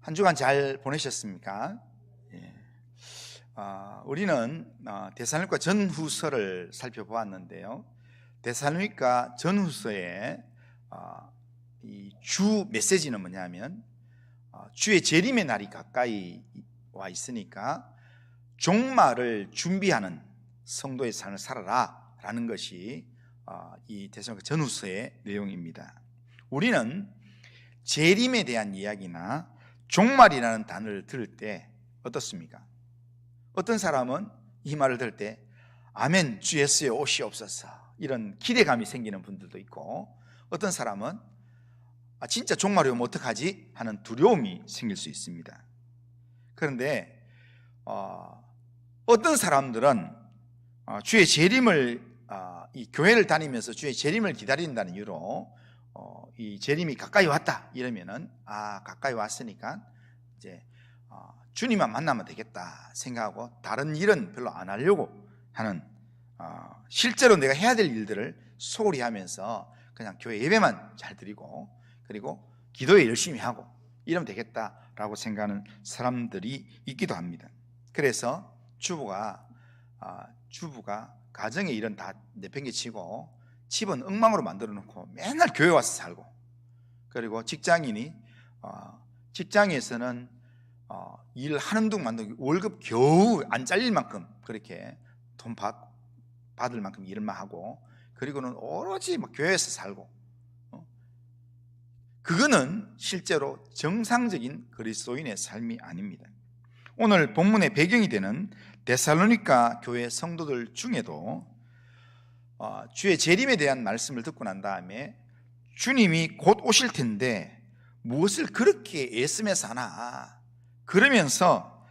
한 주간 잘 보내셨습니까? 우리는 데살로니가 전후서를 살펴보았는데요. 데살로니가 전후서의 이 주 메시지는 뭐냐면 주의 재림의 날이 가까이 와 있으니까 종말을 준비하는 성도의 삶을 살아라 라는 것이 이 데살로니가 전후서의 내용입니다. 우리는 재림에 대한 이야기나 종말이라는 단어를 들을 때 어떻습니까? 어떤 사람은 이 말을 들을 때 아멘 주 예수의 오시옵소서 이런 기대감이 생기는 분들도 있고, 어떤 사람은 진짜 종말이 오면 어떡하지 하는 두려움이 생길 수 있습니다. 그런데 어떤 사람들은 주의 재림을 이 교회를 다니면서 주의 재림을 기다린다는 이유로 이 재림이 가까이 왔다 이러면은 가까이 왔으니까 이제 주님만 만나면 되겠다 생각하고 다른 일은 별로 안 하려고 하는, 실제로 내가 해야 될 일들을 소홀히 하면서 그냥 교회 예배만 잘 드리고 그리고 기도에 열심히 하고 이러면 되겠다라고 생각하는 사람들이 있기도 합니다. 그래서 주부가 가정의 일은 다 내팽개치고 집은 엉망으로 만들어 놓고 맨날 교회 와서 살고, 그리고 직장인이 직장에서는 일 하는 둥만 월급 겨우 안 잘릴 만큼 그렇게 돈 받을 만큼 일만 하고, 그리고는 오로지 교회에서 살고, 그거는 실제로 정상적인 그리스도인의 삶이 아닙니다. 오늘 본문의 배경이 되는 데살로니가 교회 성도들 중에도 주의 재림에 대한 말씀을 듣고 난 다음에 주님이 곧 오실 텐데 무엇을 그렇게 애쓰면서 하나 그러면서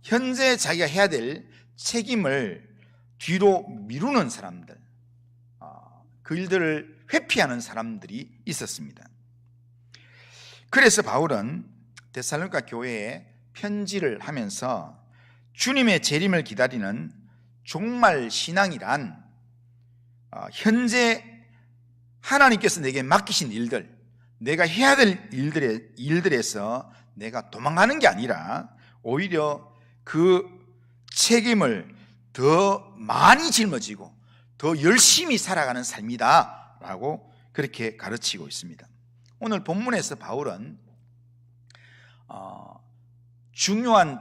현재 자기가 해야 될 책임을 뒤로 미루는 사람들, 그 일들을 회피하는 사람들이 있었습니다. 그래서 바울은 데살로니가 교회에 편지를 하면서 주님의 재림을 기다리는 종말 신앙이란 현재 하나님께서 내게 맡기신 일들, 내가 해야 될 일들에서 내가 도망가는 게 아니라 오히려 그 책임을 더 많이 짊어지고 더 열심히 살아가는 삶이다 라고 그렇게 가르치고 있습니다. 오늘 본문에서 바울은 중요한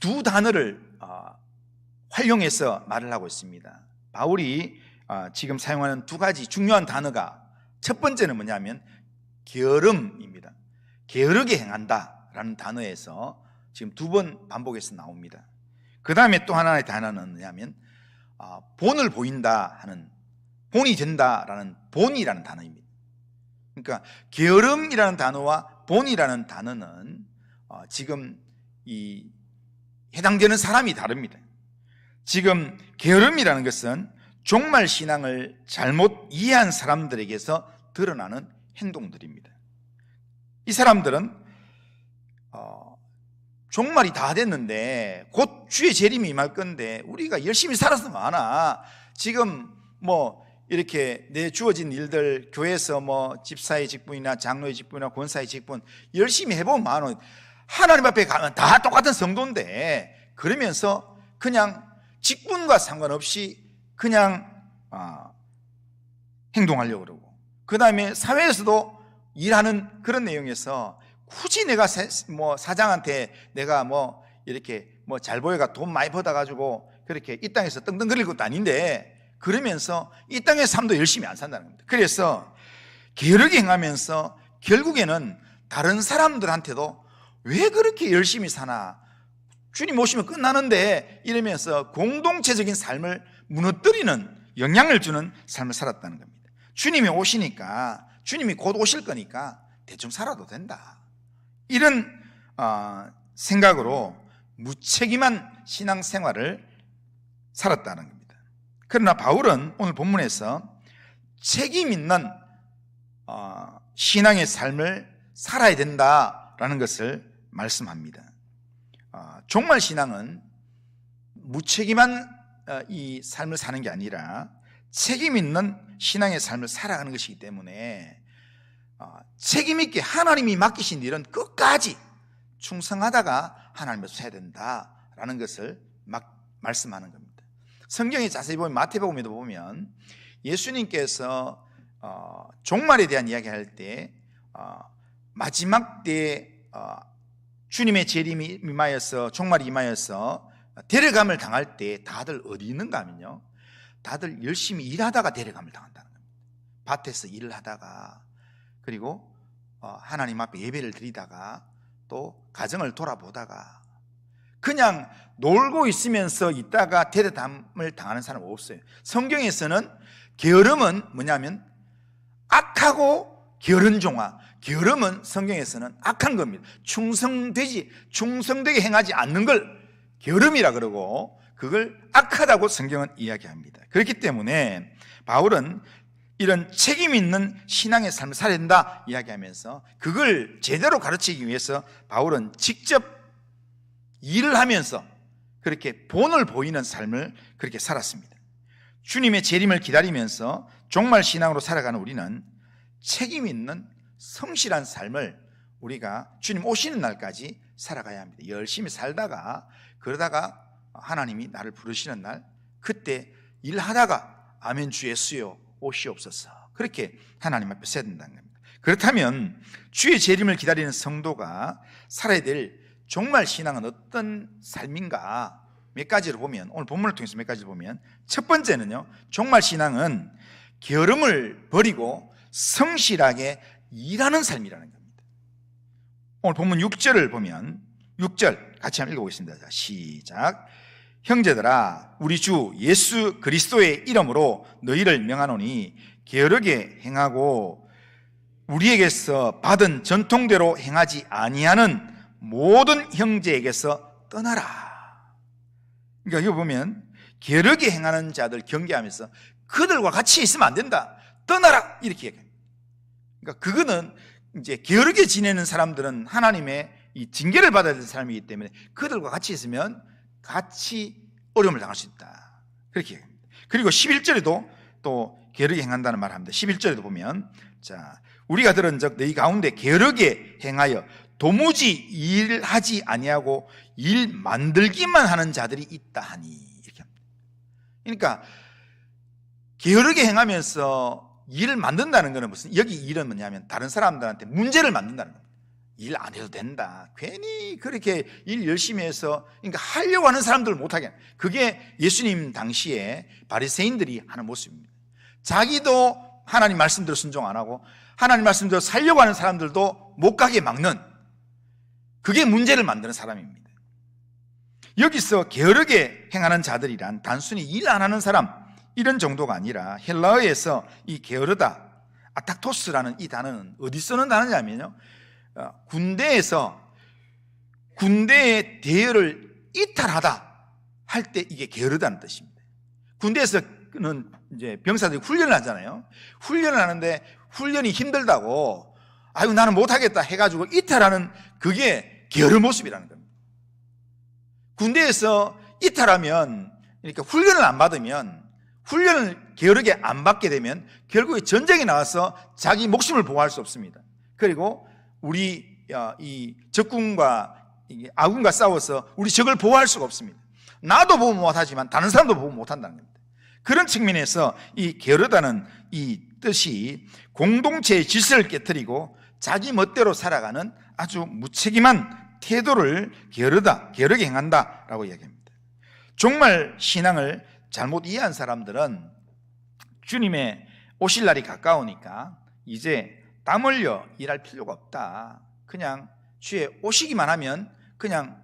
두 단어를 활용해서 말을 하고 있습니다. 바울이 지금 사용하는 두 가지 중요한 단어가, 첫 번째는 뭐냐면 게으름입니다. 게으르게 행한다 라는 단어에서 지금 두 번 반복해서 나옵니다. 그 다음에 또 하나의 단어는 뭐냐면 본을 보인다 하는, 본이 된다라는 본이라는 단어입니다. 그러니까 게으름이라는 단어와 본이라는 단어는 지금 이 해당되는 사람이 다릅니다. 지금 게으름이라는 것은 종말 신앙을 잘못 이해한 사람들에게서 드러나는 행동들입니다. 이 사람들은 종말이 다 됐는데 곧 주의 재림이 임할 건데 우리가 열심히 살아서 뭐하나, 지금 이렇게 내 주어진 일들, 교회에서 집사의 직분이나 장로의 직분이나 권사의 직분 열심히 해보면 뭐하노, 하나님 앞에 가면 다 똑같은 성도인데, 그러면서 그냥 직분과 상관없이 그냥 행동하려고 그러고, 그 다음에 사회에서도 일하는 그런 내용에서 굳이 내가 사장한테 내가 이렇게 잘 보여가 돈 많이 벌어가지고 그렇게 이 땅에서 떵떵거릴 것도 아닌데, 그러면서 이 땅의 삶도 열심히 안 산다는 겁니다. 그래서 게으르게 행하면서 결국에는 다른 사람들한테도 왜 그렇게 열심히 사나, 주님 오시면 끝나는데 이러면서 공동체적인 삶을 무너뜨리는, 영향을 주는 삶을 살았다는 겁니다. 주님이 오시니까, 주님이 곧 오실 거니까 대충 살아도 된다, 이런 생각으로 무책임한 신앙생활을 살았다는 겁니다. 그러나 바울은 오늘 본문에서 책임 있는 신앙의 삶을 살아야 된다라는 것을 말씀합니다. 종말 신앙은 무책임한 이 삶을 사는 게 아니라 책임 있는 신앙의 삶을 살아가는 것이기 때문에 책임있게 하나님이 맡기신 일은 끝까지 충성하다가 하나님 앞에서 해야 된다라는 것을 말씀하는 겁니다. 성경에 자세히 보면 마태복음에도 보면 예수님께서 종말에 대한 이야기할 때 마지막 때에 주님의 재림이 임하여서 종말이 임하여서 데려감을 당할 때 다들 어디 있는가 하면요, 다들 열심히 일하다가 데려감을 당한다는 겁니다. 밭에서 일을 하다가, 그리고 하나님 앞에 예배를 드리다가, 또 가정을 돌아보다가, 그냥 놀고 있으면서 있다가 데려감을 당하는 사람은 없어요. 성경에서는 게으름은 뭐냐면 악하고 게으른 종아, 게으름은 성경에서는 악한 겁니다. 충성되게 행하지 않는 걸 게으름이라 그러고, 그걸 악하다고 성경은 이야기합니다. 그렇기 때문에 바울은 이런 책임 있는 신앙의 삶을 살아야 된다 이야기하면서, 그걸 제대로 가르치기 위해서 바울은 직접 일을 하면서 그렇게 본을 보이는 삶을 그렇게 살았습니다. 주님의 재림을 기다리면서 종말 신앙으로 살아가는 우리는 책임 있는 성실한 삶을 우리가 주님 오시는 날까지 살아가야 합니다. 열심히 살다가, 그러다가 하나님이 나를 부르시는 날, 그때 일하다가 아멘 주 예수여 오시옵소서, 그렇게 하나님 앞에 서야 된다는 겁니다. 그렇다면 주의 재림을 기다리는 성도가 살아야 될 종말 신앙은 어떤 삶인가, 몇 가지를 보면, 오늘 본문을 통해서 몇 가지를 보면, 첫 번째는요, 종말 신앙은 게으름을 버리고 성실하게 일하는 삶이라는 겁니다. 오늘 본문 6절을 보면, 6절 같이 한번 읽어보겠습니다. 자, 시작. 형제들아, 우리 주 예수 그리스도의 이름으로 너희를 명하노니 게으르게 행하고 우리에게서 받은 전통대로 행하지 아니하는 모든 형제에게서 떠나라. 그러니까 여기 보면 게으르게 행하는 자들 경계하면서 그들과 같이 있으면 안 된다, 떠나라, 이렇게 얘기합니다. 그러니까 그거는 이제 게으르게 지내는 사람들은 하나님의 이 징계를 받아야 되는 사람이기 때문에 그들과 같이 있으면 같이 어려움을 당할 수 있다, 그렇게 얘기합니다. 그리고 11절에도 또 게으르게 행한다는 말을 합니다. 11절에도 보면, 자, 우리가 들은즉 너희 가운데 게으르게 행하여 도무지 일하지 아니하고 일 만들기만 하는 자들이 있다 하니, 이렇게 합니다. 그러니까 게으르게 행하면서 일을 만든다는 것은 무슨, 여기 일은 뭐냐면 다른 사람들한테 문제를 만든다는 겁니다. 일 안 해도 된다, 괜히 그렇게 일 열심히 해서, 그러니까 하려고 하는 사람들을 못하게 하는, 그게 예수님 당시에 바리새인들이 하는 모습입니다. 자기도 하나님 말씀대로 순종 안 하고 하나님 말씀대로 살려고 하는 사람들도 못 가게 막는, 그게 문제를 만드는 사람입니다. 여기서 게으르게 행하는 자들이란 단순히 일 안 하는 사람, 이런 정도가 아니라 헬라어에서 이 게으르다, 아탁토스라는 이 단어는 어디 쓰는 단어냐면요, 군대의 대열을 이탈하다 할 때 이게 게으르다는 뜻입니다. 군대에서는 이제 병사들이 훈련을 하잖아요. 훈련을 하는데 훈련이 힘들다고, 아유 나는 못하겠다 해가지고 이탈하는, 그게 게으른 모습이라는 겁니다. 군대에서 이탈하면, 그러니까 훈련을 안 받으면, 훈련을 게으르게 안 받게 되면 결국에 전쟁에 나와서 자기 목숨을 보호할 수 없습니다. 그리고 우리 이 적군과 아군과 싸워서 우리 적을 보호할 수가 없습니다. 나도 보호 못하지만 다른 사람도 보호 못한다는 겁니다. 그런 측면에서 이 게으르다는 이 뜻이 공동체의 질서를 깨트리고 자기 멋대로 살아가는 아주 무책임한 태도를 게으르게 행한다라고 이야기합니다. 종말 신앙을 잘못 이해한 사람들은 주님의 오실 날이 가까우니까 이제 땀 흘려 일할 필요가 없다, 그냥 주의 오시기만 하면 그냥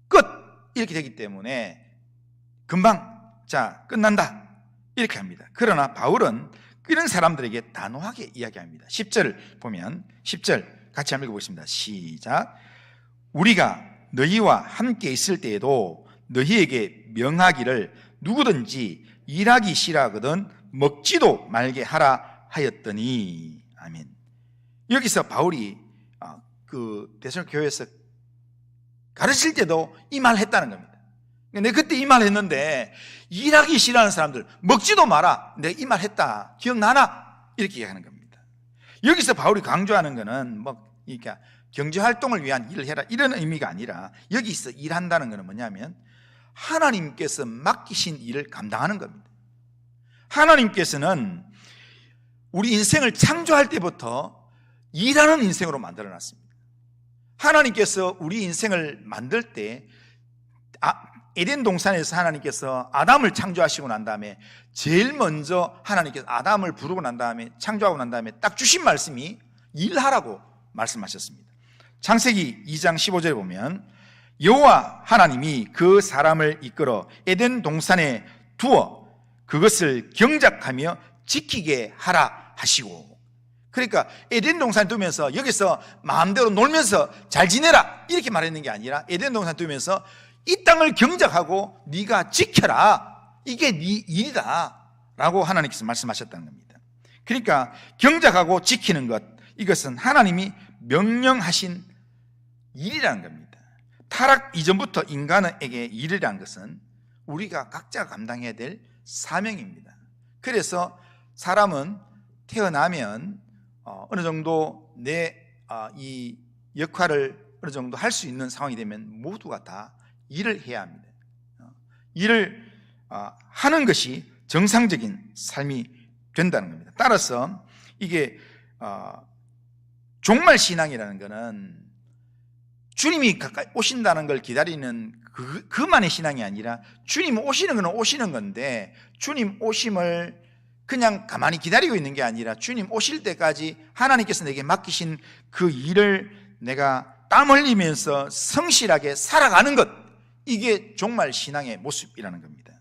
끝, 이렇게 되기 때문에 금방 자 끝난다, 이렇게 합니다. 그러나 바울은 이런 사람들에게 단호하게 이야기합니다. 10절 보면, 10절 같이 한번 읽어보겠습니다. 시작. 우리가 너희와 함께 있을 때에도 너희에게 명하기를 누구든지 일하기 싫어하거든 먹지도 말게 하라 하였더니. 아멘. 여기서 바울이 그 데살로니가 교회에서 가르칠 때도 이 말 했다는 겁니다. 내가 그때 이 말 했는데 일하기 싫어하는 사람들 먹지도 마라, 내가 이 말 했다, 기억나나? 이렇게 얘기하는 겁니다. 여기서 바울이 강조하는 것은 그러니까 경제활동을 위한 일을 해라 이런 의미가 아니라 여기서 일한다는 것은 뭐냐면 하나님께서 맡기신 일을 감당하는 겁니다. 하나님께서는 우리 인생을 창조할 때부터 일하는 인생으로 만들어놨습니다. 하나님께서 우리 인생을 만들 때 에덴 동산에서 하나님께서 아담을 창조하시고 난 다음에 제일 먼저 하나님께서 아담을 부르고 난 다음에 창조하고 난 다음에 딱 주신 말씀이 일하라고 말씀하셨습니다. 창세기 2장 15절에 보면 여호와 하나님이 그 사람을 이끌어 에덴 동산에 두어 그것을 경작하며 지키게 하라 하시고, 그러니까 에덴 동산에 두면서 여기서 마음대로 놀면서 잘 지내라 이렇게 말했는 게 아니라 에덴 동산에 두면서 이 땅을 경작하고 네가 지켜라, 이게 네 일이다 라고 하나님께서 말씀하셨다는 겁니다. 그러니까 경작하고 지키는 것, 이것은 하나님이 명령하신 일이라는 겁니다. 타락 이전부터 인간에게 일이라는 것은 우리가 각자 감당해야 될 사명입니다. 그래서 사람은 태어나면 어느 정도 내 이 역할을 어느 정도 할 수 있는 상황이 되면 모두가 다 일을 해야 합니다. 일을 하는 것이 정상적인 삶이 된다는 겁니다. 따라서 이게 종말 신앙이라는 것은 주님이 가까이 오신다는 걸 기다리는 그만의 신앙이 아니라 주님 오시는 건 오시는 건데 주님 오심을 그냥 가만히 기다리고 있는 게 아니라 주님 오실 때까지 하나님께서 내게 맡기신 그 일을 내가 땀 흘리면서 성실하게 살아가는 것, 이게 종말 신앙의 모습이라는 겁니다.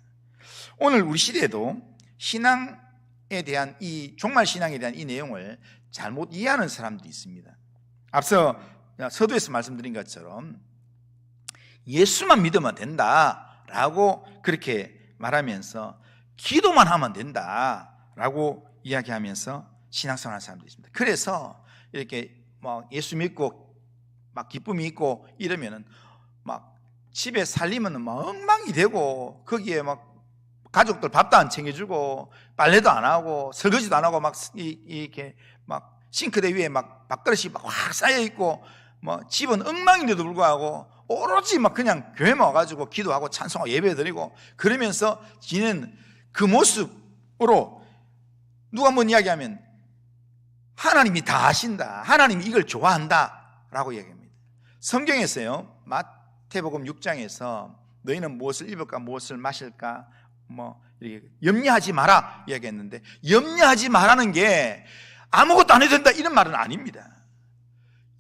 오늘 우리 시대에도 신앙에 대한 이 종말 신앙에 대한 이 내용을 잘못 이해하는 사람들이 있습니다. 앞서 서두에서 말씀드린 것처럼 예수만 믿으면 된다라고 그렇게 말하면서 기도만 하면 된다라고 이야기하면서 신앙생활하는 사람들이 있습니다. 그래서 이렇게 예수 믿고 막 기쁨이 있고 이러면은 막 집에 살림은 막 엉망이 되고 거기에 막 가족들 밥도 안 챙겨주고 빨래도 안 하고 설거지도 안 하고 막 이렇게 막 싱크대 위에 막 밥그릇이 막 확 쌓여 있고 뭐 집은 엉망인데도 불구하고 오로지 막 그냥 교회만 와가지고 기도하고 찬송하고 예배드리고 그러면서 지는 그 모습으로 누가 뭔 이야기하면 하나님이 다 하신다, 하나님이 이걸 좋아한다 라고 이야기합니다. 성경에서요 마태복음 6장에서 너희는 무엇을 입을까 무엇을 마실까 뭐 이렇게 염려하지 마라 이야기했는데, 염려하지 말라는 게 아무것도 안 해도 된다 이런 말은 아닙니다.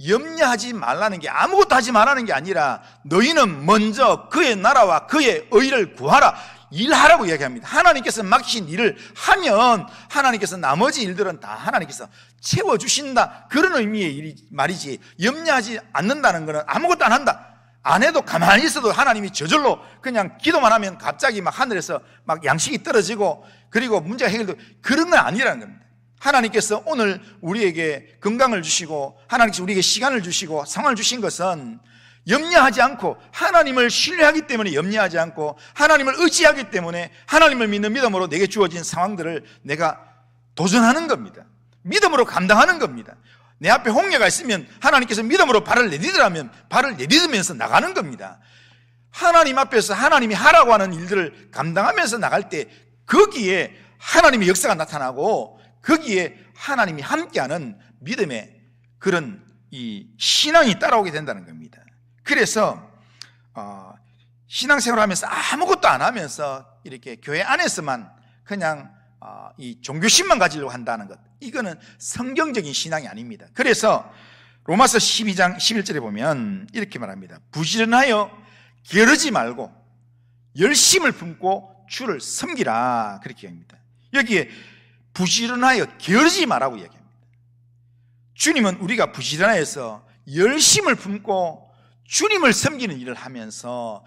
염려하지 말라는 게 아무것도 하지 말라는 게 아니라 너희는 먼저 그의 나라와 그의 의를 구하라, 일하라고 이야기합니다. 하나님께서 맡기신 일을 하면 하나님께서 나머지 일들은 다 하나님께서 채워주신다, 그런 의미의 말이지, 염려하지 않는다는 것은 아무것도 안 한다, 안 해도 가만히 있어도 하나님이 저절로 그냥 기도만 하면 갑자기 막 하늘에서 막 양식이 떨어지고 그리고 문제가 해결되고 그런 건 아니라는 겁니다. 하나님께서 오늘 우리에게 건강을 주시고 하나님께서 우리에게 시간을 주시고 상황을 주신 것은 염려하지 않고 하나님을 신뢰하기 때문에 염려하지 않고 하나님을 의지하기 때문에 하나님을 믿는 믿음으로 내게 주어진 상황들을 내가 도전하는 겁니다. 믿음으로 감당하는 겁니다. 내 앞에 홍해가 있으면 하나님께서 믿음으로 발을 내딛으라면 발을 내딛으면서 나가는 겁니다. 하나님 앞에서 하나님이 하라고 하는 일들을 감당하면서 나갈 때 거기에 하나님의 역사가 나타나고 거기에 하나님이 함께하는 믿음의 그런 이 신앙이 따라오게 된다는 겁니다. 그래서 신앙생활을 하면서 아무것도 안 하면서 이렇게 교회 안에서만 그냥 이 종교심만 가지려고 한다는 것, 이거는 성경적인 신앙이 아닙니다. 그래서 로마서 12장 11절에 보면 이렇게 말합니다. 부지런하여 게으르지 말고 열심을 품고 주를 섬기라, 그렇게 합니다. 여기에 부지런하여 게으르지 말라고 이야기합니다. 주님은 우리가 부지런해서 열심을 품고 주님을 섬기는 일을 하면서,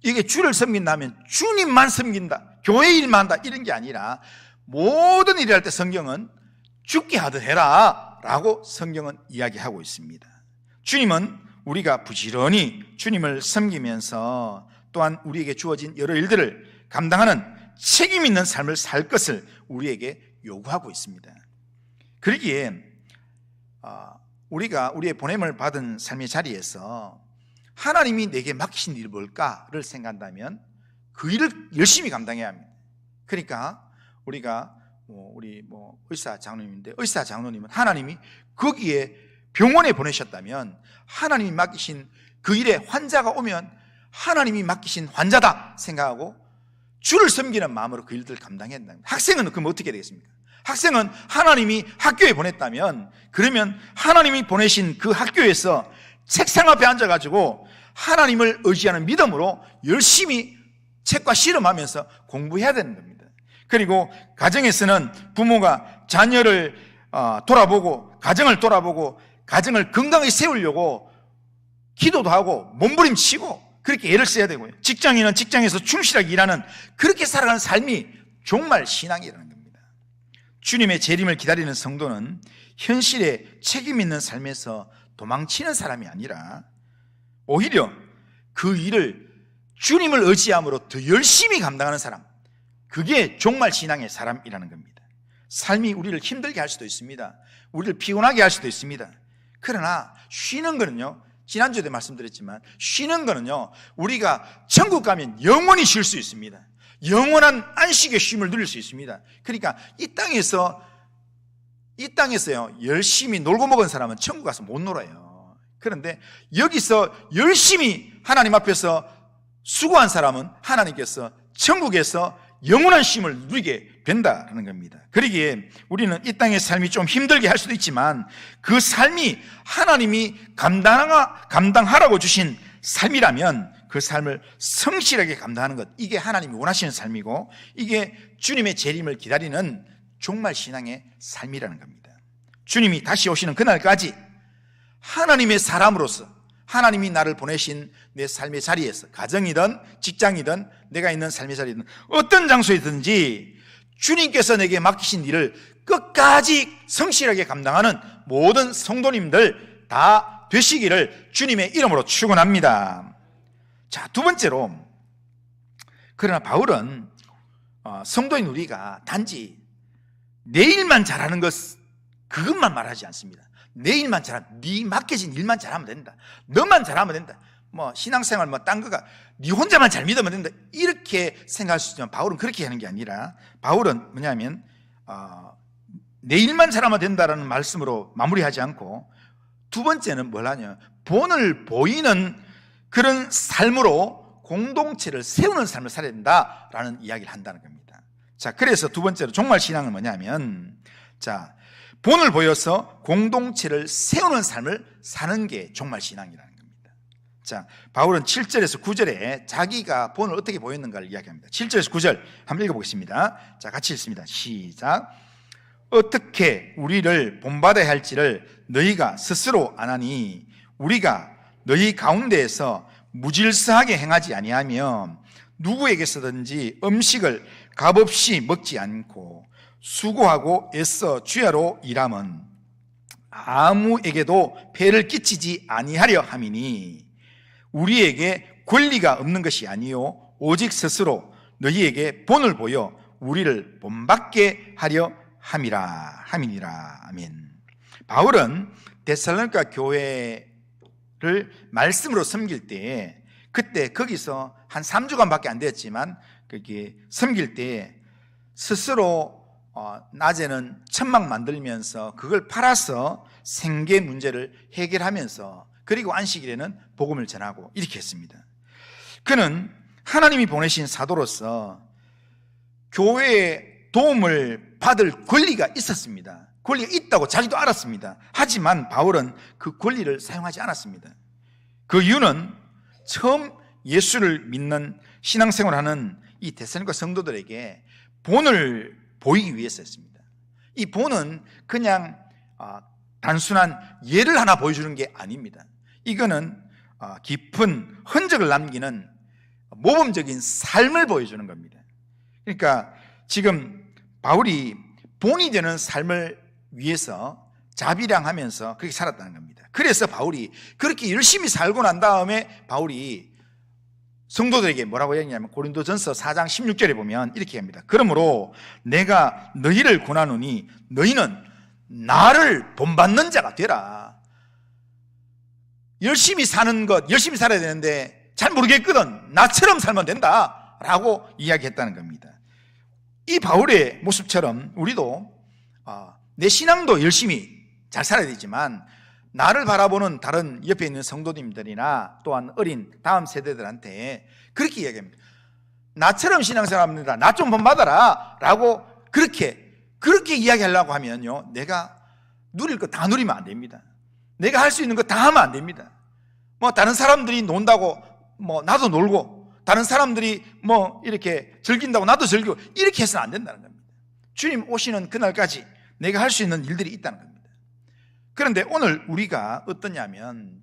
이게 주를 섬긴다면 주님만 섬긴다, 교회 일만 한다 이런 게 아니라 모든 일을 할 때 성경은 죽게 하듯 해라 라고 성경은 이야기하고 있습니다. 주님은 우리가 부지런히 주님을 섬기면서 또한 우리에게 주어진 여러 일들을 감당하는 책임 있는 삶을 살 것을 우리에게 요구하고 있습니다. 그러기에 우리가 우리의 보냄을 받은 삶의 자리에서 하나님이 내게 맡기신 일이 뭘까를 생각한다면 그 일을 열심히 감당해야 합니다. 그러니까 우리가 우리 의사 장로님인데, 의사 장로님은 하나님이 거기에 병원에 보내셨다면 하나님이 맡기신 그 일에 환자가 오면 하나님이 맡기신 환자다 생각하고 주를 섬기는 마음으로 그 일들을 감당해야 된다. 학생은 그럼 어떻게 되겠습니까? 학생은 하나님이 학교에 보냈다면, 그러면 하나님이 보내신 그 학교에서 책상 앞에 앉아가지고 하나님을 의지하는 믿음으로 열심히 책과 씨름하면서 공부해야 되는 겁니다. 그리고 가정에서는 부모가 자녀를 돌아보고, 가정을 돌아보고, 가정을 건강하게 세우려고 기도도 하고 몸부림치고 그렇게 애를 써야 되고요. 직장인은 직장에서 충실하게 일하는, 그렇게 살아가는 삶이 정말 신앙이라는 겁니다. 주님의 재림을 기다리는 성도는 현실에 책임 있는 삶에서 도망치는 사람이 아니라 오히려 그 일을 주님을 의지함으로 더 열심히 감당하는 사람, 그게 정말 신앙의 사람이라는 겁니다. 삶이 우리를 힘들게 할 수도 있습니다. 우리를 피곤하게 할 수도 있습니다. 그러나 쉬는 거는요, 지난주에도 말씀드렸지만 쉬는 거는요, 우리가 천국 가면 영원히 쉴 수 있습니다. 영원한 안식의 쉼을 누릴 수 있습니다. 그러니까 이 땅에서요 열심히 놀고 먹은 사람은 천국 가서 못 놀아요. 그런데 여기서 열심히 하나님 앞에서 수고한 사람은 하나님께서 천국에서 영원한 쉼을 누리게 된다는 겁니다. 그러기에 우리는 이 땅의 삶이 좀 힘들게 할 수도 있지만 그 삶이 하나님이 감당하라고 주신 삶이라면 그 삶을 성실하게 감당하는 것, 이게 하나님이 원하시는 삶이고 이게 주님의 재림을 기다리는 정말 신앙의 삶이라는 겁니다. 주님이 다시 오시는 그날까지 하나님의 사람으로서 하나님이 나를 보내신 내 삶의 자리에서, 가정이든 직장이든 내가 있는 삶의 자리든 어떤 장소이든지 주님께서 내게 맡기신 일을 끝까지 성실하게 감당하는 모든 성도님들 다 되시기를 주님의 이름으로 축원합니다. 자, 두 번째로, 그러나 바울은 성도인 우리가 단지 내 일만 잘하는 그것만 말하지 않습니다. 내 일만 잘하면, 네 맡겨진 일만 잘하면 된다, 너만 잘하면 된다, 신앙생활 딴 거가 네 혼자만 잘 믿으면 된다, 이렇게 생각할 수 있지만 바울은 그렇게 하는 게 아니라, 바울은 뭐냐면 내 일만 잘하면 된다라는 말씀으로 마무리하지 않고 두 번째는 뭘 하냐, 본을 보이는 그런 삶으로 공동체를 세우는 삶을 살아야 된다라는 이야기를 한다는 겁니다. 자, 그래서 두 번째로 종말 신앙은 뭐냐면, 자, 본을 보여서 공동체를 세우는 삶을 사는 게 종말 신앙이라는 겁니다. 자, 바울은 7절에서 9절에 자기가 본을 어떻게 보였는가를 이야기합니다. 7절에서 9절 한번 읽어보겠습니다. 자, 같이 읽습니다. 시작. 어떻게 우리를 본받아야 할지를 너희가 스스로 아나니 우리가 너희 가운데에서 무질서하게 행하지 아니하며 누구에게서든지 음식을 값없이 먹지 않고 수고하고 애써 주야로 일함은 아무에게도 폐를 끼치지 아니하려 함이니 우리에게 권리가 없는 것이 아니요 오직 스스로 너희에게 본을 보여 우리를 본받게 하려 함이니라. 아멘. 바울은 데살로니가 교회를 말씀으로 섬길 때, 그때 거기서 한 3주간밖에 안 됐지만 그게 섬길 때 스스로 낮에는 천막 만들면서 그걸 팔아서 생계 문제를 해결하면서, 그리고 안식일에는 복음을 전하고 이렇게 했습니다. 그는 하나님이 보내신 사도로서 교회의 도움을 받을 권리가 있었습니다. 권리가 있다고 자기도 알았습니다. 하지만 바울은 그 권리를 사용하지 않았습니다. 그 이유는 처음 예수를 믿는 신앙생활하는 이 데살로니가 성도들에게 본을 보이기 위해서였습니다. 이 본은 그냥 단순한 예를 하나 보여주는 게 아닙니다. 이거는 깊은 흔적을 남기는 모범적인 삶을 보여주는 겁니다. 그러니까 지금 바울이 본이 되는 삶을 위해서 자비량하면서 그렇게 살았다는 겁니다. 그래서 바울이 그렇게 열심히 살고 난 다음에 바울이 성도들에게 뭐라고 얘기하냐면 고린도전서 4장 16절에 보면 이렇게 합니다. 그러므로 내가 너희를 권하노니 너희는 나를 본받는 자가 되라. 열심히 사는 것, 열심히 살아야 되는데 잘 모르겠거든. 나처럼 살면 된다 라고 이야기했다는 겁니다. 이 바울의 모습처럼 우리도 내 신앙도 열심히 잘 살아야 되지만 나를 바라보는 다른 옆에 있는 성도님들이나 또한 어린 다음 세대들한테 그렇게 이야기합니다. 나처럼 신앙생활 합니다. 나 좀 본받아라 라고 그렇게 이야기하려고 하면요, 내가 누릴 거 다 누리면 안 됩니다. 내가 할 수 있는 거 다 하면 안 됩니다. 뭐 다른 사람들이 논다고 뭐 나도 놀고, 다른 사람들이 뭐 이렇게 즐긴다고 나도 즐기고, 이렇게 해서는 안 된다는 겁니다. 주님 오시는 그날까지 내가 할 수 있는 일들이 있다는 겁니다. 그런데 오늘 우리가 어떠냐면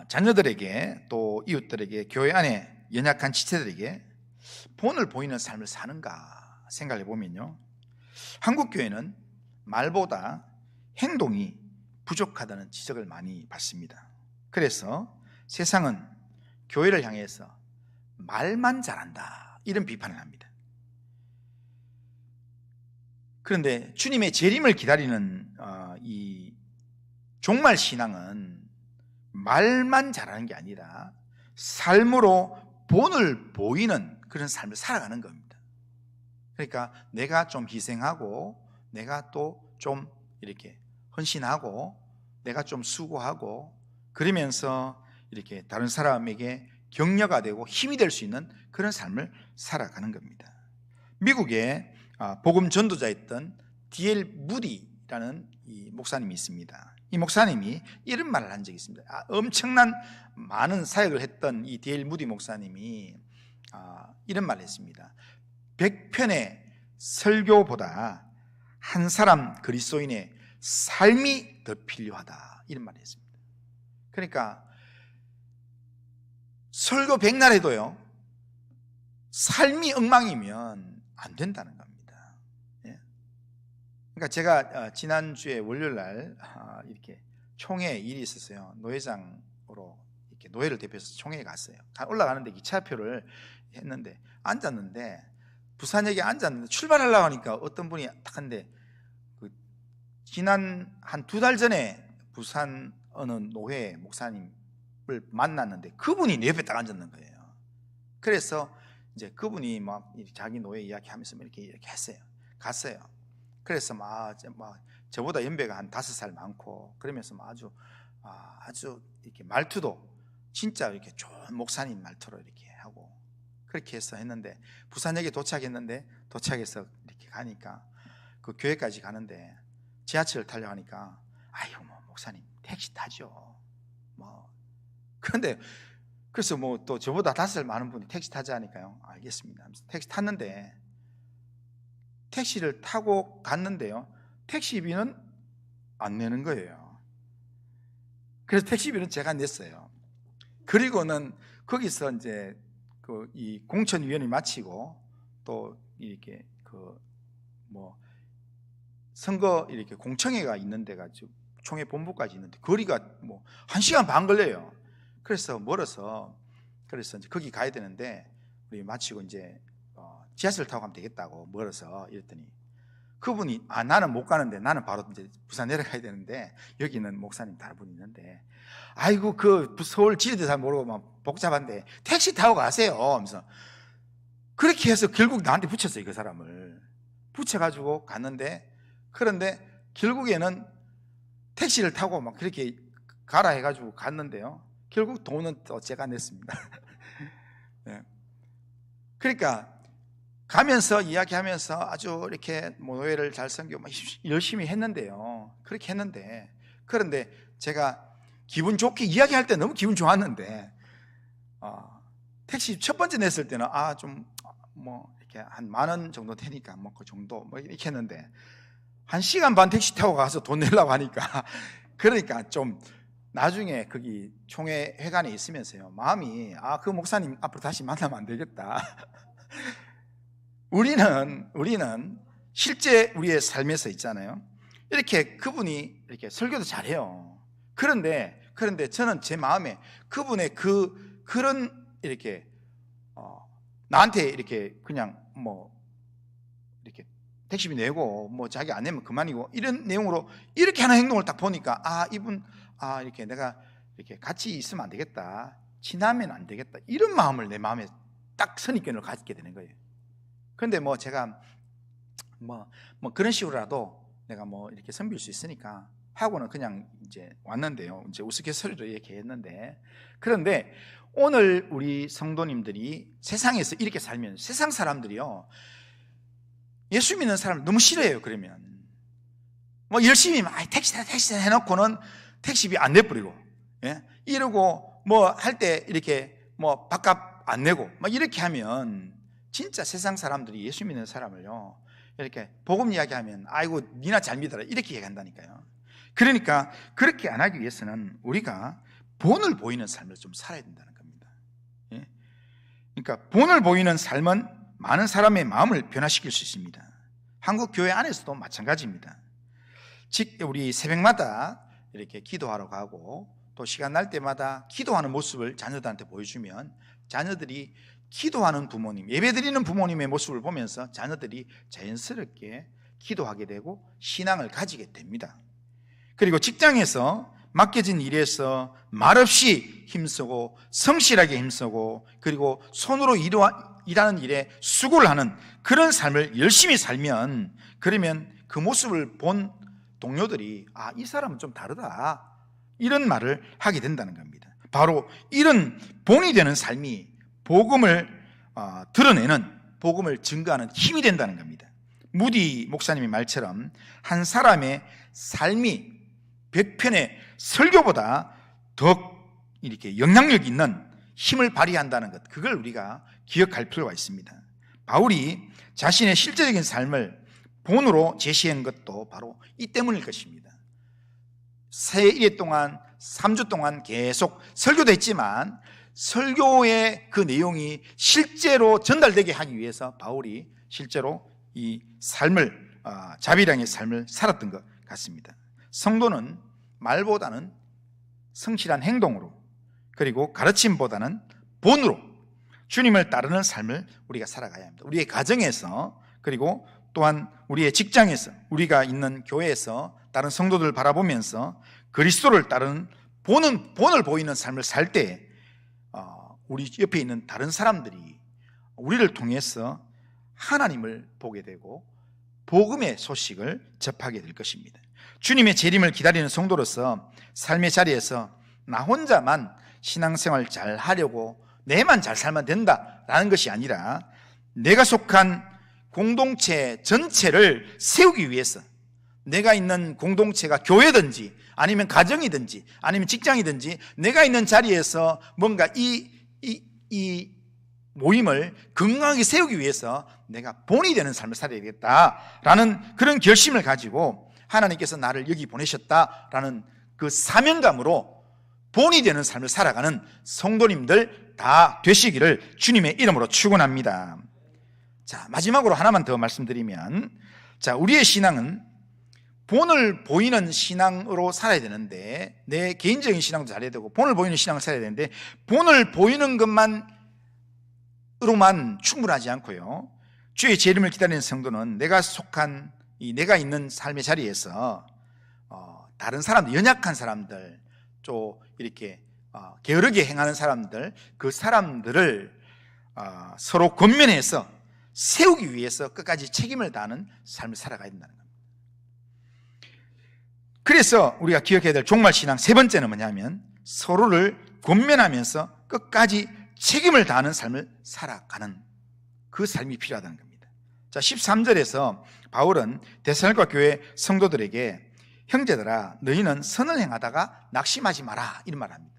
자녀들에게 또 이웃들에게 교회 안에 연약한 지체들에게 본을 보이는 삶을 사는가 생각해 보면요, 한국교회는 말보다 행동이 부족하다는 지적을 많이 받습니다. 그래서 세상은 교회를 향해서 말만 잘한다 이런 비판을 합니다. 그런데 주님의 재림을 기다리는 이 종말 신앙은 말만 잘하는 게 아니라 삶으로 본을 보이는 그런 삶을 살아가는 겁니다. 그러니까 내가 좀 희생하고, 내가 또 좀 이렇게 헌신하고, 내가 좀 수고하고, 그러면서 이렇게 다른 사람에게 격려가 되고 힘이 될 수 있는 그런 삶을 살아가는 겁니다. 미국에 복음 전도자였던 D.L. 무디라는 이 목사님이 있습니다. 이 목사님이 이런 말을 한 적이 있습니다. 엄청난 많은 사역을 했던 이 D.L. 무디 목사님이 이런 말을 했습니다. 100편의 설교보다 한 사람 그리스도인의 삶이 더 필요하다 이런 말을 했습니다. 그러니까 설교 100날 해도요, 삶이 엉망이면 안 된다는 겁니다. 그러니까 제가 지난주에 월요일날 이렇게 총회 일이 있었어요. 노회장으로 이렇게 노회를 대표해서 총회에 갔어요. 올라가는데 기차표를 했는데 앉았는데, 부산역에 앉았는데 출발하려고 하니까 어떤 분이 딱 한데, 지난 한 2달 전에 부산 어느 노회 목사님을 만났는데 그분이 내 옆에 딱 앉았는 거예요. 그래서 이제 그분이 막 자기 노예 이야기하면서 이렇게 했어요. 갔어요. 그래서 막 저보다 연배가 한 5살 많고, 그러면서 아주 이렇게 말투도 진짜 이렇게 좋은 목사님 말투로 이렇게 하고, 그렇게 해서 했는데, 부산역에 도착했는데, 도착해서 이렇게 가니까 그 교회까지 가는데 지하철을 타려고 하니까, 아유 뭐 목사님 택시 타죠. 그런데 그래서 뭐 또 저보다 5살 많은 분이 택시 타자 하니까요, 알겠습니다 하면서 택시 탔는데, 택시를 타고 갔는데요, 택시비는 안 내는 거예요. 그래서 택시비는 제가 냈어요. 그리고는 거기서 이제 이 공천위원회 마치고 또 이렇게 선거 이렇게 공청회가 있는 데가 총회 본부까지 있는데 거리가 뭐 1시간 반 걸려요. 그래서 멀어서, 그래서 이제 거기 가야 되는데 우리 마치고 이제 지하철 타고 가면 되겠다고, 멀어서 이랬더니 그분이 나는 못 가는데, 나는 바로 이제 부산 내려가야 되는데 여기는 목사님 다른 분이 있는데, 아이고 그 서울 지리도 잘 모르고 막 복잡한데 택시 타고 가세요 하면서 그렇게 해서 결국 나한테 붙였어요. 그 사람을 붙여가지고 갔는데, 그런데 결국에는 택시를 타고 막 그렇게 가라 해가지고 갔는데요, 결국 돈은 또 제가 냈습니다. 네. 그러니까 가면서 이야기하면서 아주 이렇게 노예를 잘 섬기고 열심히 했는데요, 그렇게 했는데, 그런데 제가 기분 좋게 이야기할 때 너무 기분 좋았는데, 택시 첫 번째 냈을 때는 좀 뭐 이렇게 한 10,000원 정도 되니까 뭐 그 정도 뭐 이렇게 했는데, 1시간 반 택시 타고 가서 돈 내려고 하니까 그러니까 좀 나중에 거기 총회 회관에 있으면서요, 마음이 그 목사님 앞으로 다시 만나면 안 되겠다. 우리는 실제 우리의 삶에서 있잖아요, 이렇게 그분이 이렇게 설교도 잘해요. 그런데 저는 제 마음에 그분의 그런 이렇게 나한테 이렇게 그냥 뭐 이렇게 택시비 내고 뭐 자기 안 내면 그만이고 이런 내용으로 이렇게 하는 행동을 딱 보니까 이분 이렇게 내가 이렇게 같이 있으면 안 되겠다, 친하면 안 되겠다, 이런 마음을 내 마음에 딱 선입견을 갖게 되는 거예요. 그런데 뭐 제가 뭐 그런 식으로라도 내가 뭐 이렇게 섬길 수 있으니까 하고는 그냥 이제 왔는데요. 이제 우스갯소리로 이렇게 했는데, 그런데 오늘 우리 성도님들이 세상에서 이렇게 살면 세상 사람들이요, 예수 믿는 사람을 너무 싫어해요. 그러면 뭐 열심히 택시다 해놓고는 택시비 안 내버리고, 이러고 뭐 할 때 이렇게 뭐 밥값 안 내고 막 이렇게 하면 진짜 세상 사람들이 예수 믿는 사람을요, 이렇게 복음 이야기하면 아이고 니나 잘 믿어라 이렇게 얘기한다니까요. 그러니까 그렇게 안 하기 위해서는 우리가 본을 보이는 삶을 좀 살아야 된다는 겁니다. 그러니까 본을 보이는 삶은 많은 사람의 마음을 변화시킬 수 있습니다. 한국 교회 안에서도 마찬가지입니다. 우리 새벽마다 이렇게 기도하러 가고 또 시간 날 때마다 기도하는 모습을 자녀들한테 보여주면 자녀들이 기도하는 부모님, 예배드리는 부모님의 모습을 보면서 자녀들이 자연스럽게 기도하게 되고 신앙을 가지게 됩니다. 그리고 직장에서 맡겨진 일에서 말없이 힘쓰고 성실하게 힘쓰고 그리고 손으로 일하는 일에 수고를 하는 그런 삶을 열심히 살면, 그러면 그 모습을 본 동료들이 이 사람은 좀 다르다, 이런 말을 하게 된다는 겁니다. 바로 이런 본이 되는 삶이 복음을 드러내는, 복음을 증거하는 힘이 된다는 겁니다. 무디 목사님의 말처럼 한 사람의 삶이 100편의 설교보다 더 이렇게 영향력 있는 힘을 발휘한다는 것, 그걸 우리가 기억할 필요가 있습니다. 바울이 자신의 실제적인 삶을 본으로 제시한 것도 바로 이 때문일 것입니다. 새 1회 동안 3주 동안 계속 설교도 했지만 설교의 그 내용이 실제로 전달되게 하기 위해서 바울이 실제로 이 삶을, 자비량의 삶을 살았던 것 같습니다. 성도는 말보다는 성실한 행동으로, 그리고 가르침보다는 본으로 주님을 따르는 삶을 우리가 살아가야 합니다. 우리의 가정에서, 그리고 또한 우리의 직장에서, 우리가 있는 교회에서 다른 성도들 바라보면서 그리스도를 따르는 본을 보이는 삶을 살 때 우리 옆에 있는 다른 사람들이 우리를 통해서 하나님을 보게 되고 복음의 소식을 접하게 될 것입니다. 주님의 재림을 기다리는 성도로서 삶의 자리에서 나 혼자만 신앙생활 잘 하려고 내만 잘 살면 된다라는 것이 아니라 내가 속한 공동체 전체를 세우기 위해서, 내가 있는 공동체가 교회든지 아니면 가정이든지 아니면 직장이든지 내가 있는 자리에서 뭔가 이 모임을 건강하게 세우기 위해서 내가 본이 되는 삶을 살아야 되겠다라는 그런 결심을 가지고 하나님께서 나를 여기 보내셨다라는 그 사명감으로 본이 되는 삶을 살아가는 성도님들 다 되시기를 주님의 이름으로 축원합니다. 자, 마지막으로 하나만 더 말씀드리면, 우리의 신앙은 본을 보이는 신앙으로 살아야 되는데, 내 개인적인 신앙도 잘해야 되고 본을 보이는 신앙을 살아야 되는데, 본을 보이는 것만으로만 충분하지 않고요, 주의 재림을 기다리는 성도는 내가 속한 내가 있는 삶의 자리에서 다른 사람들, 연약한 사람들, 또 이렇게 게으르게 행하는 사람들, 그 사람들을 서로 권면해서 세우기 위해서 끝까지 책임을 다하는 삶을 살아가야 된다는 겁니다. 그래서 우리가 기억해야 될 종말신앙 세 번째는 뭐냐면 서로를 권면하면서 끝까지 책임을 다하는 삶을 살아가는 그 삶이 필요하다는 겁니다. 13절에서 바울은 데살로니가 교회 성도들에게 형제들아 너희는 선을 행하다가 낙심하지 마라 이런 말을 합니다.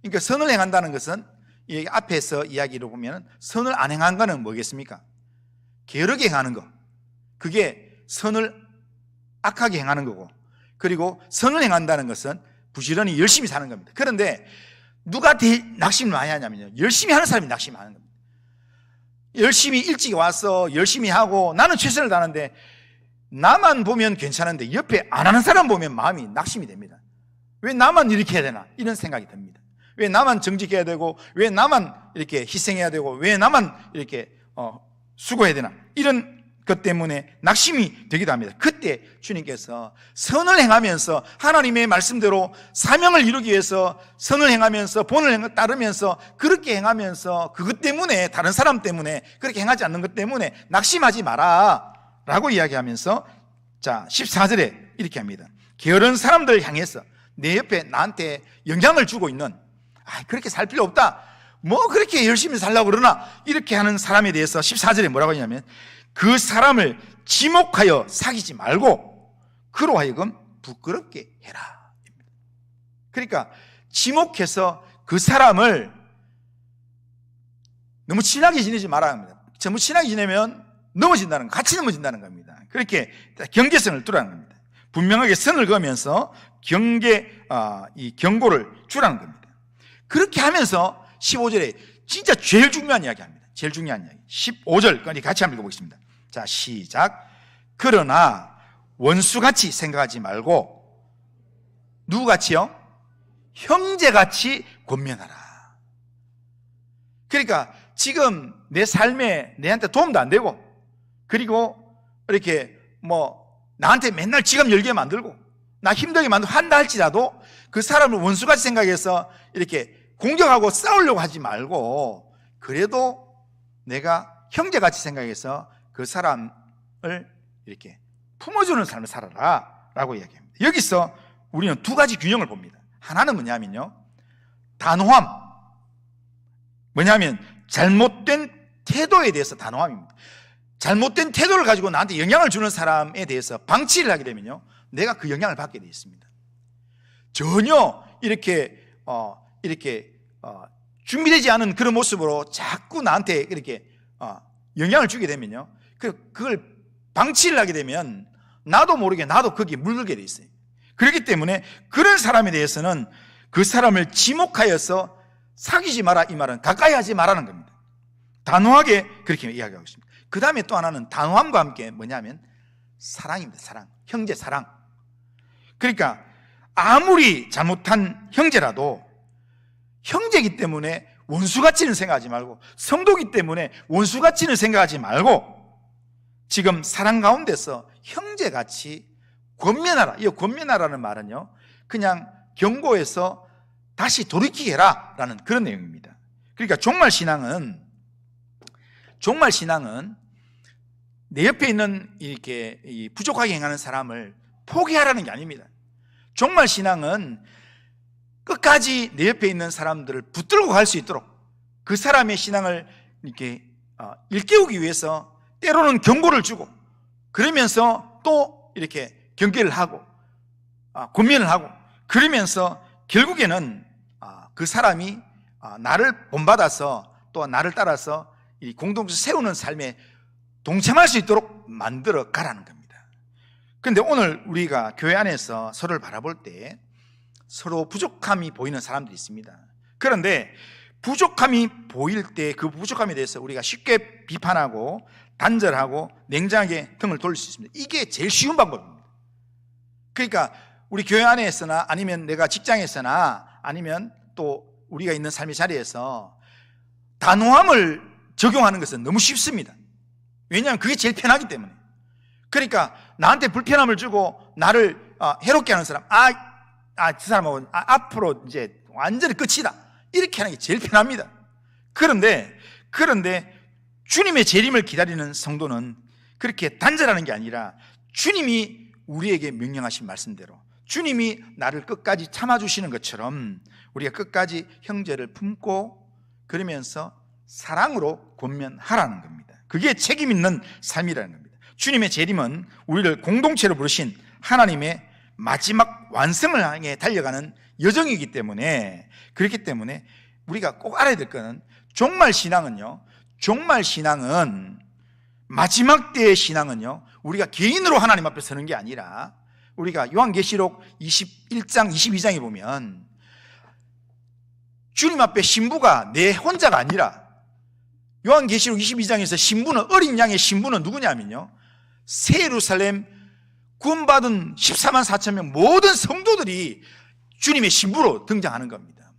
그러니까 선을 행한다는 것은 이 앞에서 이야기로 보면 선을 안 행한 거는 뭐겠습니까? 게으르게 행하는 거, 그게 선을 악하게 행하는 거고, 그리고 선을 행한다는 것은 부지런히 열심히 사는 겁니다. 그런데 누가 낙심을 많이 하냐면요, 열심히 하는 사람이 낙심하는 겁니다. 열심히 일찍 와서 열심히 하고 나는 최선을 다하는데 나만 보면 괜찮은데 옆에 안 하는 사람 보면 마음이 낙심이 됩니다. 왜 나만 이렇게 해야 되나 이런 생각이 듭니다. 왜 나만 정직해야 되고, 왜 나만 이렇게 희생해야 되고, 왜 나만 이렇게 수고해야 되나, 이런 것 때문에 낙심이 되기도 합니다. 그때 주님께서 선을 행하면서 하나님의 말씀대로 사명을 이루기 위해서 선을 행하면서 본을 따르면서 그렇게 행하면서 그것 때문에 다른 사람 때문에 그렇게 행하지 않는 것 때문에 낙심하지 마라 라고 이야기하면서 자 14절에 이렇게 합니다. 게으른 사람들 향해서 내 옆에 나한테 영향을 주고 있는 그렇게 살 필요 없다, 뭐 그렇게 열심히 살려고 그러나, 이렇게 하는 사람에 대해서 14절에 뭐라고 하냐면 그 사람을 지목하여 사귀지 말고 그로 하여금 부끄럽게 해라. 그러니까 지목해서 그 사람을 너무 친하게 지내지 말아야 합니다. 너무 친하게 지내면 넘어진다는 거, 같이 넘어진다는 겁니다. 그렇게 경계선을 두라는 겁니다. 분명하게 선을 그으면서 이 경고를 주라는 겁니다. 그렇게 하면서 15절에 진짜 제일 중요한 이야기 합니다. 제일 중요한 이야기. 15절 같이 한번 읽어보겠습니다. 자, 시작. 그러나 원수같이 생각하지 말고 누구같이요? 형제같이 권면하라. 그러니까 지금 내 삶에 내한테 도움도 안 되고, 그리고 이렇게 나한테 맨날 지갑 열게 만들고 나 힘들게 한다 할지라도 그 사람을 원수같이 생각해서 이렇게 공격하고 싸우려고 하지 말고, 그래도 내가 형제같이 생각해서 그 사람을 이렇게 품어주는 삶을 살아라 라고 이야기합니다. 여기서 우리는 두 가지 균형을 봅니다. 하나는 뭐냐면요, 단호함. 뭐냐면 잘못된 태도에 대해서 단호함입니다. 잘못된 태도를 가지고 나한테 영향을 주는 사람에 대해서 방치를 하게 되면요, 내가 그 영향을 받게 되어 있습니다. 전혀 이렇게 준비되지 않은 그런 모습으로 자꾸 나한테 이렇게 영향을 주게 되면요, 그걸 방치를 하게 되면 나도 모르게 나도 거기에 물들게 돼 있어요. 그렇기 때문에 그런 사람에 대해서는 그 사람을 지목하여서 사귀지 마라, 이 말은 가까이 하지 마라는 겁니다. 단호하게 그렇게 이야기하고 있습니다. 그 다음에 또 하나는 단호함과 함께 뭐냐면 사랑입니다. 사랑, 형제 사랑. 그러니까 아무리 잘못한 형제라도 형제이기 때문에 원수같이는 생각하지 말고, 성도이기 때문에 원수같이는 생각하지 말고, 지금 사랑 가운데서 형제같이 권면하라. 이 권면하라는 말은요, 그냥 경고해서 다시 돌이키게 해라 라는 그런 내용입니다. 그러니까 종말신앙은 내 옆에 있는 이렇게 부족하게 행하는 사람을 포기하라는 게 아닙니다. 종말신앙은 끝까지 내 옆에 있는 사람들을 붙들고 갈 수 있도록 그 사람의 신앙을 이렇게 일깨우기 위해서 때로는 경고를 주고, 그러면서 또 이렇게 경계를 하고 권면을 하고, 그러면서 결국에는 그 사람이 나를 본받아서 또 나를 따라서 이 공동체 세우는 삶에 동참할 수 있도록 만들어 가라는 겁니다. 그런데 오늘 우리가 교회 안에서 서로를 바라볼 때 서로 부족함이 보이는 사람들이 있습니다. 그런데 부족함이 보일 때 그 부족함에 대해서 우리가 쉽게 비판하고 단절하고 냉정하게 등을 돌릴 수 있습니다. 이게 제일 쉬운 방법입니다. 그러니까 우리 교회 안에서나 아니면 내가 직장에서나 아니면 또 우리가 있는 삶의 자리에서 단호함을 적용하는 것은 너무 쉽습니다. 왜냐하면 그게 제일 편하기 때문에. 그러니까 나한테 불편함을 주고 나를 해롭게 하는 사람, 저 사람하고 앞으로 이제 완전히 끝이다, 이렇게 하는 게 제일 편합니다. 그런데 주님의 재림을 기다리는 성도는 그렇게 단절하는 게 아니라 주님이 우리에게 명령하신 말씀대로 주님이 나를 끝까지 참아주시는 것처럼 우리가 끝까지 형제를 품고 그러면서 사랑으로 권면하라는 겁니다. 그게 책임 있는 삶이라는 겁니다. 주님의 재림은 우리를 공동체로 부르신 하나님의 마지막 완성을 향해 달려가는 여정이기 때문에, 그렇기 때문에 우리가 꼭 알아야 될 것은 종말신앙은 마지막 때의 신앙은요, 우리가 개인으로 하나님 앞에 서는 게 아니라, 우리가 요한계시록 21장 22장에 보면 주님 앞에 신부가 내 혼자가 아니라, 요한계시록 22장에서 신부는, 어린 양의 신부는 누구냐면요, 새 예루살렘 구원받은 14만 4천 명 모든 성도들이 주님의 신부로 등장하는 겁니다.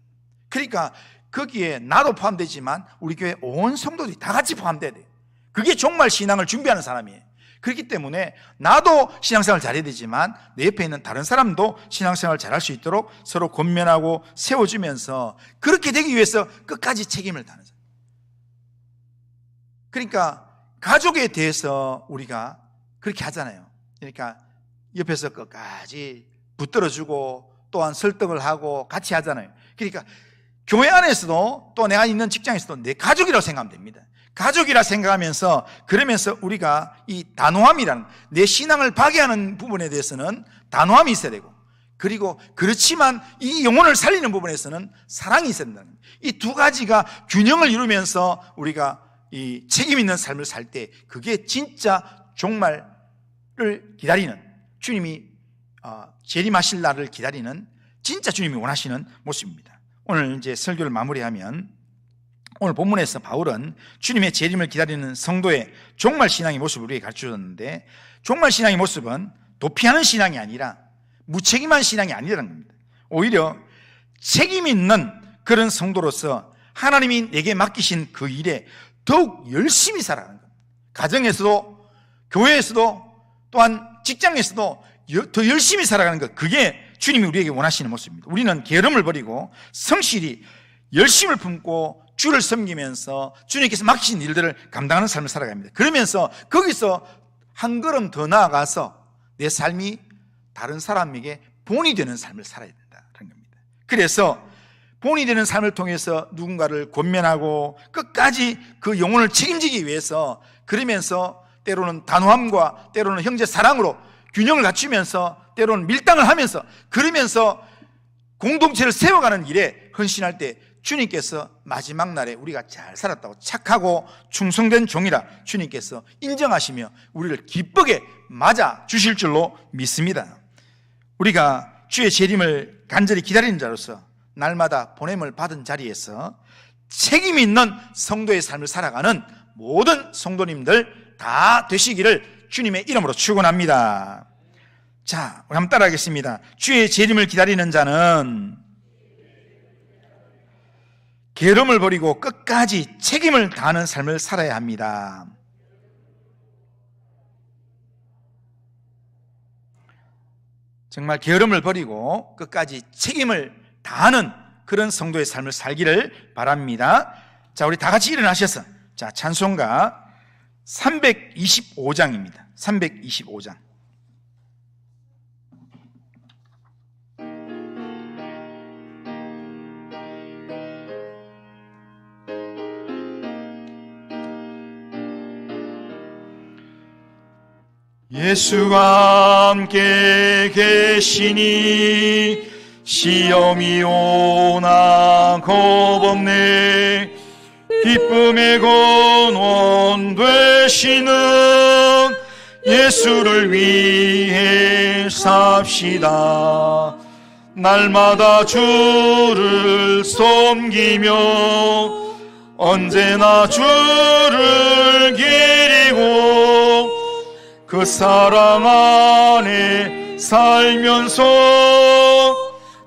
그러니까 거기에 나도 포함되지만 우리 교회 온 성도들이 다 같이 포함돼야 돼요. 그게 종말 신앙을 준비하는 사람이에요. 그렇기 때문에 나도 신앙생활 잘해야 되지만 내 옆에 있는 다른 사람도 신앙생활 잘할 수 있도록 서로 권면하고 세워주면서 그렇게 되기 위해서 끝까지 책임을 다하는 거예요. 그러니까 가족에 대해서 우리가 그렇게 하잖아요. 그러니까 옆에서 끝까지 붙들어주고 또한 설득을 하고 같이 하잖아요. 그러니까 교회 안에서도 또 내가 있는 직장에서도 내 가족이라고 생각하면 됩니다. 가족이라 생각하면서 그러면서 우리가 이 단호함이라는 내 신앙을 파괴하는 부분에 대해서는 단호함이 있어야 되고, 그리고 그렇지만 이 영혼을 살리는 부분에서는 사랑이 있어야 된다는 겁니다. 이 두 가지가 균형을 이루면서 우리가 이 책임 있는 삶을 살 때 그게 진짜 종말을 기다리는, 주님이 재림하실 날을 기다리는 진짜 주님이 원하시는 모습입니다. 오늘 이제 설교를 마무리하면, 오늘 본문에서 바울은 주님의 재림을 기다리는 성도의 종말 신앙의 모습을 우리에게 가르쳐줬는데, 종말 신앙의 모습은 도피하는 신앙이 아니라 무책임한 신앙이 아니라는 겁니다. 오히려 책임 있는 그런 성도로서 하나님이 내게 맡기신 그 일에 더욱 열심히 살아가는 겁니다. 가정에서도 교회에서도 또한 직장에서도 더 열심히 살아가는 것, 그게 주님이 우리에게 원하시는 모습입니다. 우리는 게으름을 버리고 성실히 열심을 품고 주를 섬기면서 주님께서 맡기신 일들을 감당하는 삶을 살아갑니다. 그러면서 거기서 한 걸음 더 나아가서 내 삶이 다른 사람에게 본이 되는 삶을 살아야 된다는 겁니다. 그래서 본이 되는 삶을 통해서 누군가를 권면하고 끝까지 그 영혼을 책임지기 위해서, 그러면서 때로는 단호함과 때로는 형제 사랑으로 균형을 갖추면서 때로는 밀당을 하면서, 그러면서 공동체를 세워가는 일에 헌신할 때 주님께서 마지막 날에 우리가 잘 살았다고, 착하고 충성된 종이라 주님께서 인정하시며 우리를 기쁘게 맞아 주실 줄로 믿습니다. 우리가 주의 재림을 간절히 기다리는 자로서 날마다 보냄을 받은 자리에서 책임 있는 성도의 삶을 살아가는 모든 성도님들 다 되시기를 주님의 이름으로 축원합니다. 자, 우리 한번 따라하겠습니다. 주의 재림을 기다리는 자는 게으름을 버리고 끝까지 책임을 다하는 삶을 살아야 합니다. 정말 게으름을 버리고 끝까지 책임을 다하는 그런 성도의 삶을 살기를 바랍니다. 자, 우리 다 같이 일어나셔서, 자, 찬송가 325장입니다. 325장. 예수와 함께 계시니 시험이 오나 겁없네. 기쁨의 근원 되시는 예수를 위해 삽시다. 날마다 주를 섬기며 언제나 주를 기리고 그 사랑 안에 살면서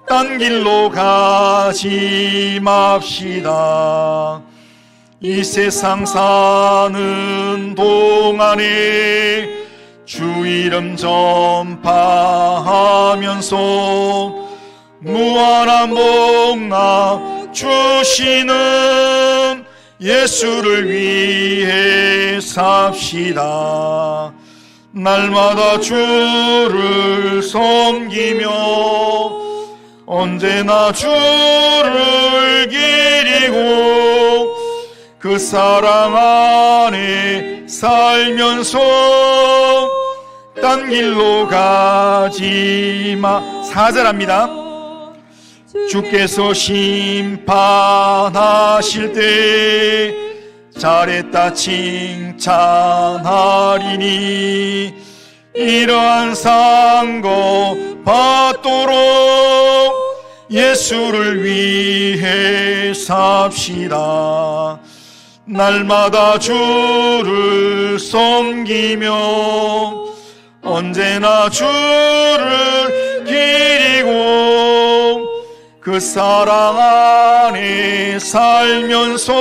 딴 길로 가지 맙시다. 이 세상 사는 동안에 주 이름 전파하면서 무한한 복락 주시는 예수를 위해 삽시다. 날마다 주를 섬기며 언제나 주를 기리고 그 사랑 안에 살면서 딴 길로 가지 마. 4절합니다. 주께서 심판하실 때 잘했다 칭찬하리니 이러한 상고 받도록 예수를 위해 삽시다. 날마다 주를 섬기며 언제나 주를 기리고 그 사랑 안에 살면서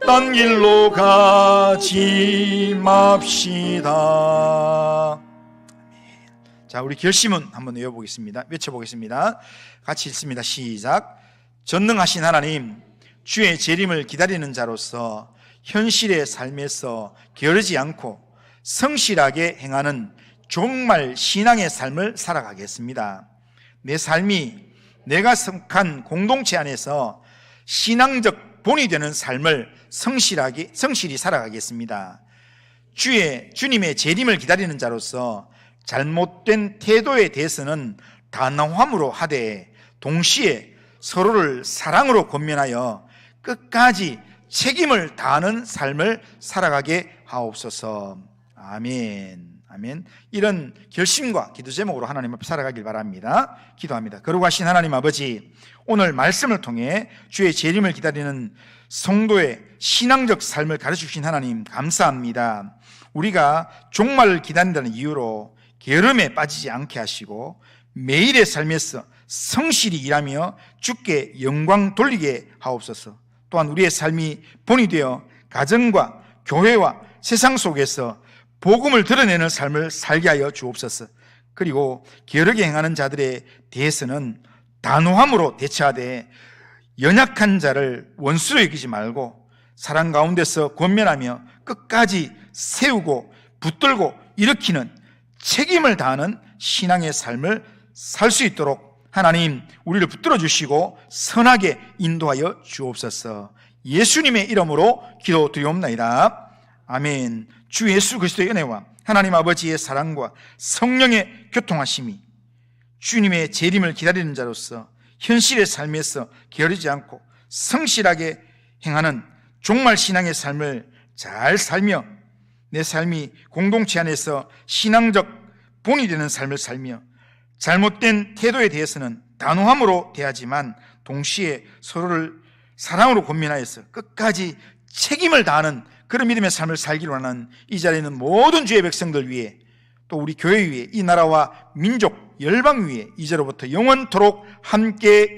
딴 길로 가지 맙시다. 자, 우리 결심은 한번 외워보겠습니다. 외쳐보겠습니다. 같이 읽습니다. 시작. 전능하신 하나님, 주의 재림을 기다리는 자로서 현실의 삶에서 게으르지 않고 성실하게 행하는 종말 신앙의 삶을 살아가겠습니다. 내 삶이 내가 속한 공동체 안에서 신앙적 본이 되는 삶을 성실히 살아가겠습니다. 주님의 재림을 기다리는 자로서 잘못된 태도에 대해서는 단호함으로 하되 동시에 서로를 사랑으로 권면하여 끝까지 책임을 다하는 삶을 살아가게 하옵소서. 아멘. 아멘. 이런 결심과 기도 제목으로 하나님 앞에 살아가길 바랍니다. 기도합니다. 거룩하신 하나님 아버지, 오늘 말씀을 통해 주의 재림을 기다리는 성도의 신앙적 삶을 가르쳐주신 하나님 감사합니다. 우리가 종말을 기다린다는 이유로 게으름에 빠지지 않게 하시고 매일의 삶에서 성실히 일하며 주께 영광 돌리게 하옵소서. 또한 우리의 삶이 본이 되어 가정과 교회와 세상 속에서 복음을 드러내는 삶을 살게 하여 주옵소서. 그리고 게으르게 행하는 자들에 대해서는 단호함으로 대처하되 연약한 자를 원수로 여기지 말고 사랑 가운데서 권면하며 끝까지 세우고 붙들고 일으키는 책임을 다하는 신앙의 삶을 살 수 있도록 하나님 우리를 붙들어 주시고 선하게 인도하여 주옵소서. 예수님의 이름으로 기도드리옵나이다. 아멘. 주 예수 그리스도의 은혜와 하나님 아버지의 사랑과 성령의 교통하심이 주님의 재림을 기다리는 자로서 현실의 삶에서 게으르지 않고 성실하게 행하는 종말 신앙의 삶을 잘 살며 내 삶이 공동체 안에서 신앙적 본이 되는 삶을 살며 잘못된 태도에 대해서는 단호함으로 대하지만 동시에 서로를 사랑으로 권면하여서 끝까지 책임을 다하는 그런 믿음의 삶을 살기로 하는 이 자리에 있는 모든 주의 백성들 위해 또 우리 교회 위에 이 나라와 민족 열방 위에 이제로부터 영원토록 함께 있습니다.